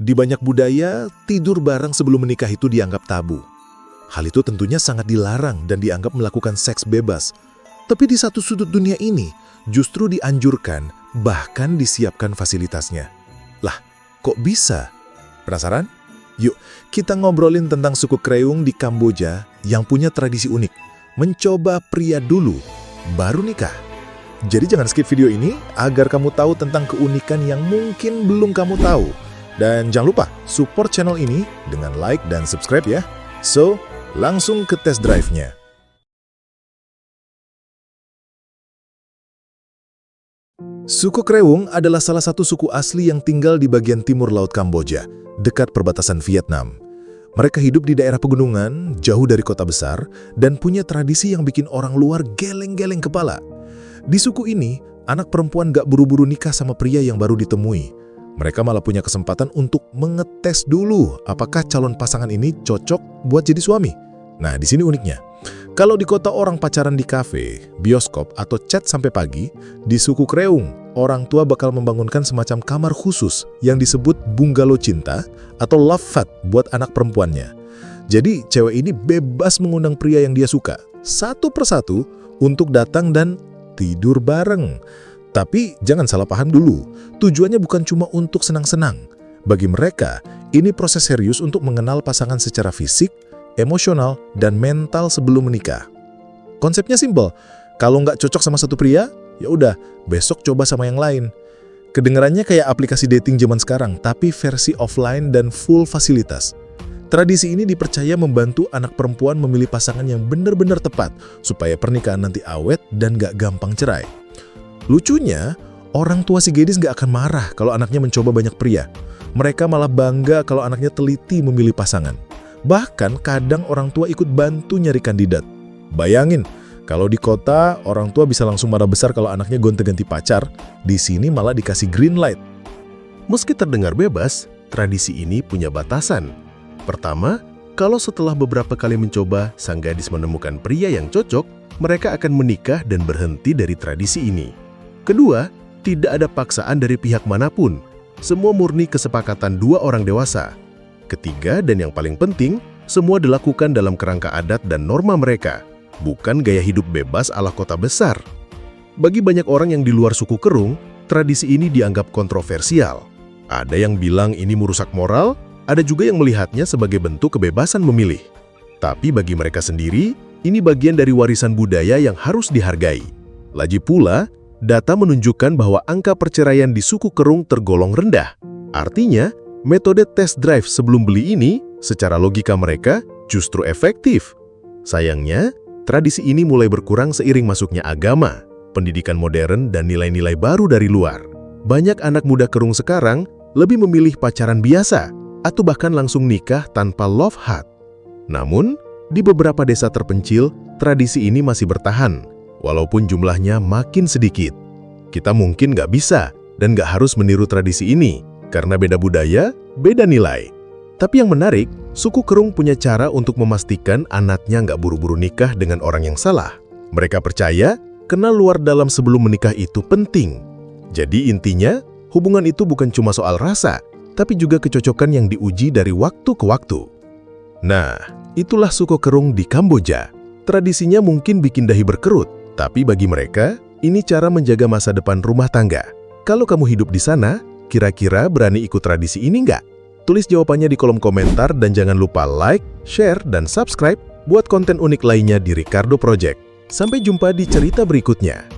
Di banyak budaya, tidur bareng sebelum menikah itu dianggap tabu. Hal itu tentunya sangat dilarang dan dianggap melakukan seks bebas. Tapi di satu sudut dunia ini, justru dianjurkan, bahkan disiapkan fasilitasnya. Lah, kok bisa? Penasaran? Yuk, kita ngobrolin tentang suku Kreung di Kamboja yang punya tradisi unik. Mencoba pria dulu, baru nikah. Jadi jangan skip video ini agar kamu tahu tentang keunikan yang mungkin belum kamu tahu. Dan jangan lupa support channel ini dengan like dan subscribe ya. So, langsung ke test drive-nya. Suku Kreung adalah salah satu suku asli yang tinggal di bagian timur laut Kamboja, dekat perbatasan Vietnam. Mereka hidup di daerah pegunungan, jauh dari kota besar, dan punya tradisi yang bikin orang luar geleng-geleng kepala. Di suku ini, anak perempuan gak buru-buru nikah sama pria yang baru ditemui. Mereka malah punya kesempatan untuk mengetes dulu apakah calon pasangan ini cocok buat jadi suami. Nah, di sini uniknya. Kalau di kota orang pacaran di kafe, bioskop, atau chat sampai pagi, di suku Kreung, orang tua bakal membangunkan semacam kamar khusus yang disebut bungalow cinta atau love fat buat anak perempuannya. Jadi, cewek ini bebas mengundang pria yang dia suka, satu persatu, untuk datang dan tidur bareng. Tapi jangan salah paham dulu, tujuannya bukan cuma untuk senang-senang. Bagi mereka, ini proses serius untuk mengenal pasangan secara fisik, emosional, dan mental sebelum menikah. Konsepnya simpel, kalau nggak cocok sama satu pria, ya udah, besok coba sama yang lain. Kedengarannya kayak aplikasi dating zaman sekarang, tapi versi offline dan full fasilitas. Tradisi ini dipercaya membantu anak perempuan memilih pasangan yang benar-benar tepat, supaya pernikahan nanti awet dan nggak gampang cerai. Lucunya, orang tua si gadis nggak akan marah kalau anaknya mencoba banyak pria. Mereka malah bangga kalau anaknya teliti memilih pasangan. Bahkan kadang orang tua ikut bantu nyari kandidat. Bayangin, kalau di kota, orang tua bisa langsung marah besar kalau anaknya gonta-ganti pacar. Di sini malah dikasih green light. Meski terdengar bebas, tradisi ini punya batasan. Pertama, kalau setelah beberapa kali mencoba, sang gadis menemukan pria yang cocok, mereka akan menikah dan berhenti dari tradisi ini. Kedua, tidak ada paksaan dari pihak manapun. Semua murni kesepakatan dua orang dewasa. Ketiga, dan yang paling penting, semua dilakukan dalam kerangka adat dan norma mereka, bukan gaya hidup bebas ala kota besar. Bagi banyak orang yang di luar suku Kreung, tradisi ini dianggap kontroversial. Ada yang bilang ini merusak moral, ada juga yang melihatnya sebagai bentuk kebebasan memilih. Tapi bagi mereka sendiri, ini bagian dari warisan budaya yang harus dihargai. Lagi pula, data menunjukkan bahwa angka perceraian di suku Kreung tergolong rendah. Artinya, metode test drive sebelum beli ini, secara logika mereka, justru efektif. Sayangnya, tradisi ini mulai berkurang seiring masuknya agama, pendidikan modern, dan nilai-nilai baru dari luar. Banyak anak muda Kreung sekarang lebih memilih pacaran biasa, atau bahkan langsung nikah tanpa love heart. Namun, di beberapa desa terpencil, tradisi ini masih bertahan, walaupun jumlahnya makin sedikit. Kita mungkin nggak bisa dan nggak harus meniru tradisi ini, karena beda budaya, beda nilai. Tapi yang menarik, suku Kreung punya cara untuk memastikan anaknya nggak buru-buru nikah dengan orang yang salah. Mereka percaya, kenal luar dalam sebelum menikah itu penting. Jadi intinya, hubungan itu bukan cuma soal rasa, tapi juga kecocokan yang diuji dari waktu ke waktu. Nah, itulah suku Kreung di Kamboja. Tradisinya mungkin bikin dahi berkerut, tapi bagi mereka, ini cara menjaga masa depan rumah tangga. Kalau kamu hidup di sana, kira-kira berani ikut tradisi ini nggak? Tulis jawabannya di kolom komentar dan jangan lupa like, share, dan subscribe buat konten unik lainnya di Ricardo Project. Sampai jumpa di cerita berikutnya.